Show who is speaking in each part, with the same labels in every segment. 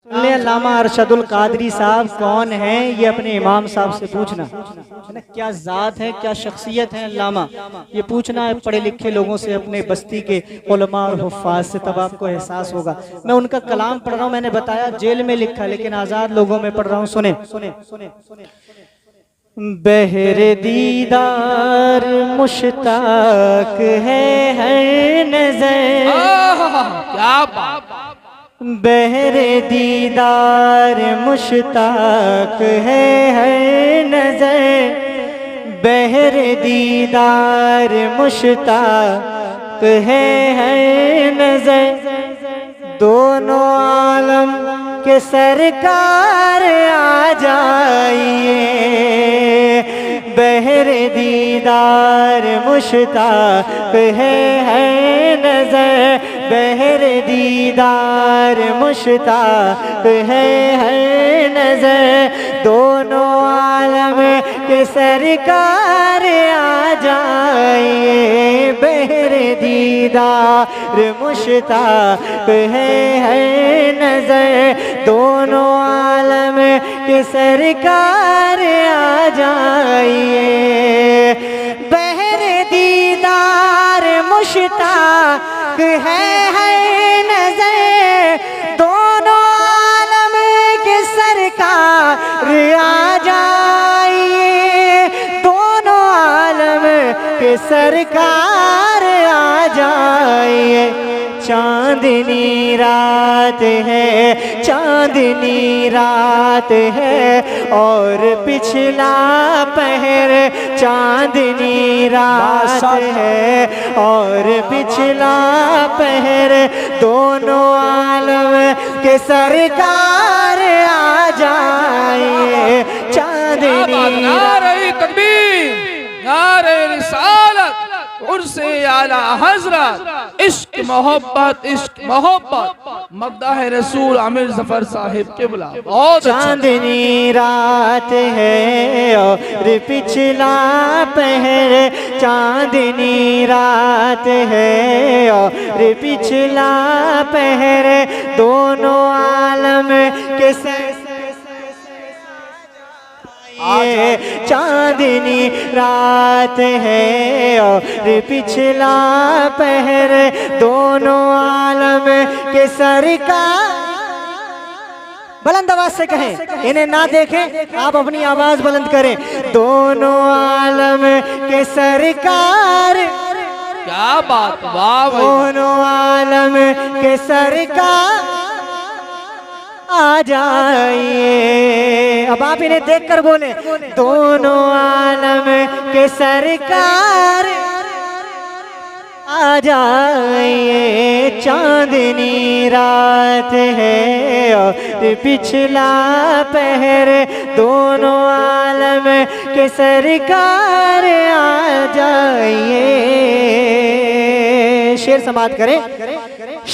Speaker 1: अल्लामा अरशदुल कादरी साहब कौन हैं, ये अपने इमाम साहब से पूछना है ना। क्या ज़ात है, क्या शख्सियत है अल्लामा, ये पूछना है पढ़े लिखे लोगों से, अपने बस्ती के उलमा और हुफ़ाज़ से, तब आपको एहसास होगा। मैं उनका कलाम पढ़ रहा हूँ, मैंने बताया जेल में लिखा, लेकिन आज़ाद लोगों में पढ़ रहा हूँ। सुने सुने सुने सुने। बहरे दीदार मुश्ताक है हर नजर,
Speaker 2: क्या बात।
Speaker 1: बहरे दीदार मुश्ताक है हर नजर, बहरे दीदार मुश्ताक है हर नजर। दोनों आलम के सरकार आ जाइए, बहरे दीदार मुश्ताक है हर नजर, बहरे दीदार मुश्ताक है हर नजर। दोनों आलम के सरकार आ जाइए, बहरे दीदार मुश्ताक है हर नजर। दोनों आलम के सरकार आ जाइए, बहरे दीदार मुश्ताक है हर नजर। दोनों आलम के सरकार आ जाइए, दोनों आलम के सरकार आ जाइए। चांदनी रात है, चांदनी रात है और पिछला पहर, चांदनी रात है और पिछला पहर। दोनों आलम के सरकार आ जाए, चांदनी
Speaker 2: नारे तकबीर, नारे रिसालत, उर्से आला हजरत, इश्क मोहब्बत, इश्क मोहब्बत, मद्दाह रसूल आमिर जफर साहिब के बुला।
Speaker 1: चांदनी रात है और पिछला पहर, चांदनी रात है और पिछला पहर। दोनों आलम के चांदनी रात है और पिछला पहर। दोनों आलम के सरकार, बुलंद आवाज से कहें, इन्हें ना देखें, आप अपनी आवाज बुलंद करें। दोनों आलम के सरकार,
Speaker 2: क्या बात, वाह।
Speaker 1: दोनों आलम के सरकार आ जाइए। अब आप इन्हें देखकर बोले, दोनों आलम के सरकार आ जाइए। चांदनी रात है और पिछला पहर। दोनों आलम के सरकार आ जाइए। शेर समाप्त करें।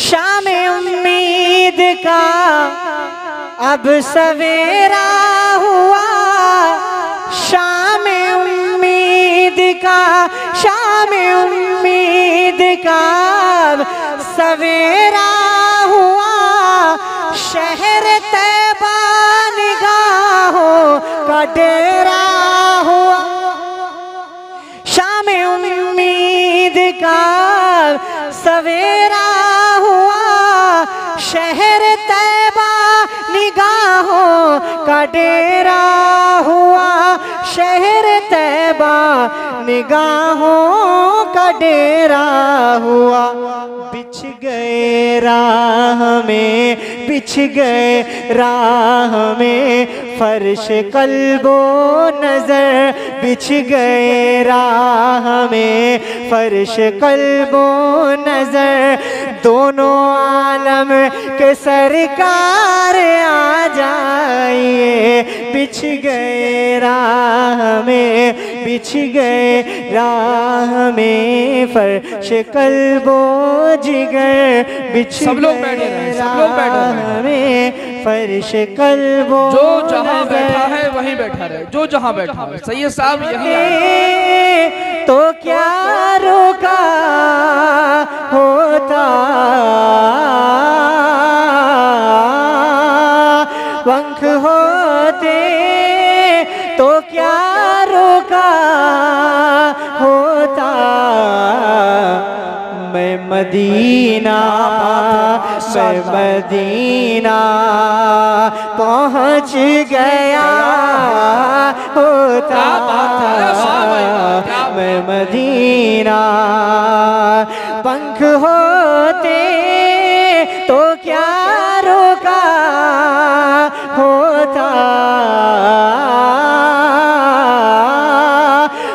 Speaker 1: शाम उम्मीद का अब सवेरा हुआ, शाम उम्मीद का, शाम उम्मीद का अब सवेरा हुआ। शहर तैबा निगाहों का डेरा हुआ, शाम उम्मीद का सवेरा हुआ। शहर तैबा निगाहों का डेरा हुआ, शहर तैबा निगाहों का डेरा हुआ। बिछ गए राह में, बिछ गए राह में फर्श कल्बो नजर। बिछ गए राह में फर्श कल्बो नजर। दोनों आलम के सरकार आ जाइए, बिछ गए राह में, बिछ गए राह में फर्श कल्बो जिगर। बिछ
Speaker 2: सब लोग बैठे रहे, सब लोग बैठे रहे
Speaker 1: में फर्श कल्बो।
Speaker 2: जो जहां बैठा है वहीं बैठा रहे, जो जहां बैठा है। सैयद साहब यहीं आए
Speaker 1: तो क्या रोका होता, पंख होते तो क्या रोका होता, मैं मदीना पहुँच गया होता, मैं मदीना। पंख होते तो क्या रोका होता,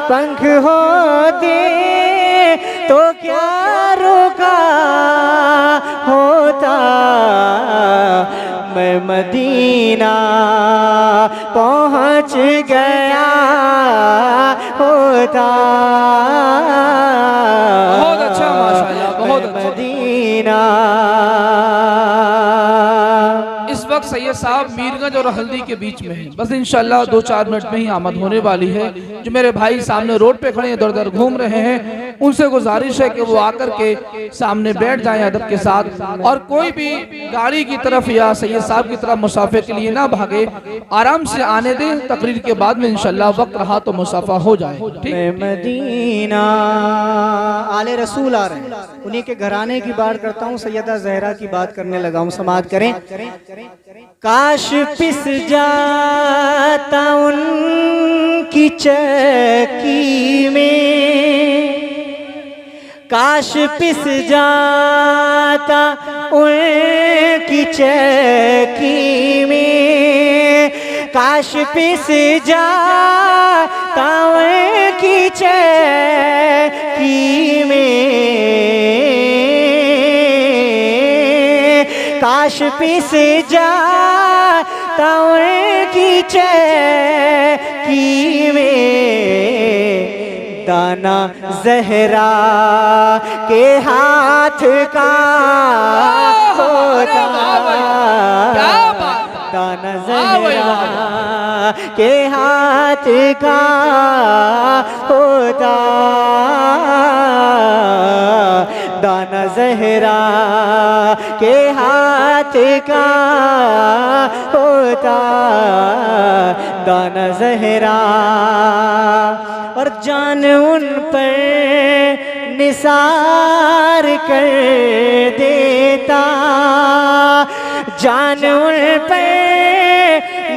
Speaker 1: पंख होते तो क्या रोका होता, मैं मदीना पहुँच गया होता।
Speaker 2: बहुत अच्छा माशाअल्लाह, बहुत अच्छा।
Speaker 1: मदीना।
Speaker 2: इस वक्त सैयद साहब मीरगंज और हल्दी के बीच में है, बस इंशाल्लाह 2-4 मिनट में ही आमद होने वाली है। जो मेरे भाई सामने रोड पे खड़े हैं, इधर उधर घूम रहे हैं, उनसे गुजारिश है कि वो आकर के सामने बैठ जाएं अदब के साथ, और कोई भी गाड़ी की तरफ या सैयद साहब की तरफ मुसाफे के लिए ना भागे, आराम से आने दें। तकरीर के बाद में इंशाल्लाह वक्त रहा तो मुसाफा हो जाए।
Speaker 1: मैं मदीना। आले रसूल आ रहे हैं, उन्हीं के घराने की बात करता हूँ, सैयदा ज़हरा की बात करने लगा हूँ, समाअत करें। काश पिस जाता उनकी चक्की में, काश पिस जाता उनकी चक्की में, काश पिस जाता उनकी चक्की में, काश पिस जाता उनकी चक्की में, दाना ज़हरा के हाथ का होता, दाना ज़हरा के हाथ का होता, दाना ज़हरा के हाथ का होता, दाना ज़हरा। और जान उन पर निसार कर देता, जान उन पर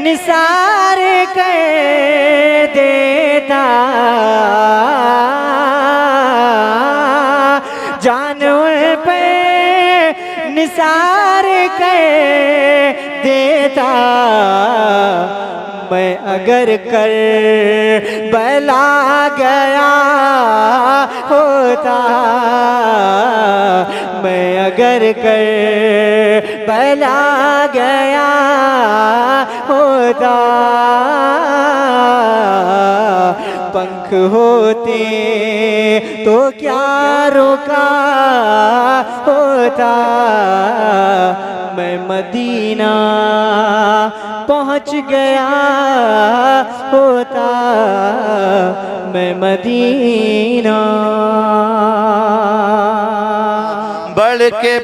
Speaker 1: निसार कर देता, जान उन पर निसार कर देता, मैं अगर कर बला गया होता, मैं अगर कर बला गया होता, पंख होते तो क्या रोका होता, मैं मदीना पहुँच गया होता, मैं मदीना।
Speaker 3: बढ़ के